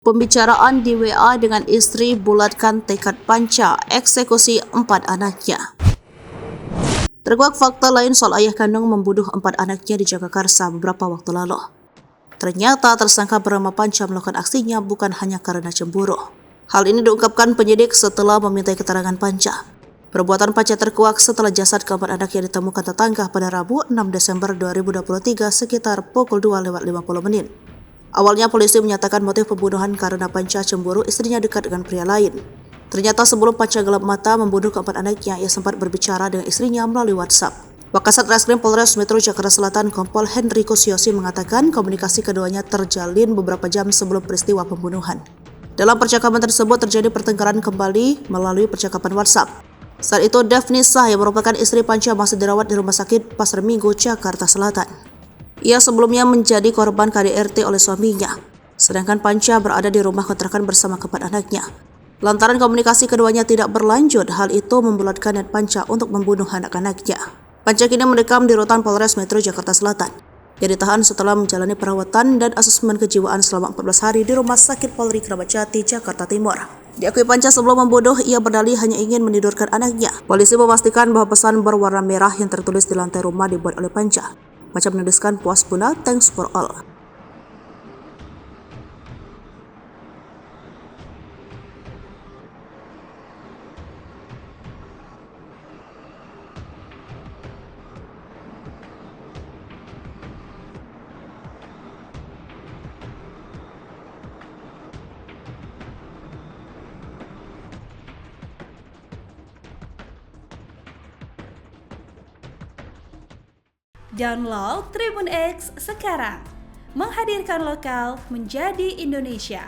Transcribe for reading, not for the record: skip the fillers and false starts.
Pembicaraan di WA dengan istri bulatkan tekad Panca eksekusi 4 anaknya. Terkuak fakta lain soal ayah kandung membunuh 4 anaknya di Jagakarsa beberapa waktu lalu. Ternyata tersangka bernama Panca melakukan aksinya bukan hanya karena cemburu. Hal ini diungkapkan penyidik setelah memintai keterangan Panca. Perbuatan Panca terkuak setelah jasad keempat anaknya ditemukan tetangga pada Rabu 6 Desember 2023 sekitar pukul 2:50. Awalnya polisi menyatakan motif pembunuhan karena Panca cemburu istrinya dekat dengan pria lain. Ternyata sebelum Panca gelap mata membunuh keempat anaknya, ia sempat berbicara dengan istrinya melalui WhatsApp. Wakasat Reskrim Polres Metro Jakarta Selatan Kompol Henry Kusyosi mengatakan komunikasi keduanya terjalin beberapa jam sebelum peristiwa pembunuhan. Dalam percakapan tersebut terjadi pertengkaran kembali melalui percakapan WhatsApp. Saat itu Devnisa yang merupakan istri Panca masih dirawat di Rumah Sakit Pasar Minggu, Jakarta Selatan. Ia sebelumnya menjadi korban KDRT oleh suaminya, sedangkan Panca berada di rumah kontrakan bersama keempat anaknya. Lantaran komunikasi keduanya tidak berlanjut, hal itu membulatkan niat Panca untuk membunuh anak-anaknya. Panca kini mendekam di rutan Polres Metro Jakarta Selatan. Ia ditahan setelah menjalani perawatan dan asesmen kejiwaan selama 14 hari di Rumah Sakit Polri Kramat Jati, Jakarta Timur. Diakui Panca sebelum membunuh, ia berdalih hanya ingin menidurkan anaknya. Polisi memastikan bahwa pesan berwarna merah yang tertulis di lantai rumah dibuat oleh Panca. Panca menuliskan puas Bunda, thanks for all. Download Tribun X sekarang, menghadirkan lokal menjadi Indonesia.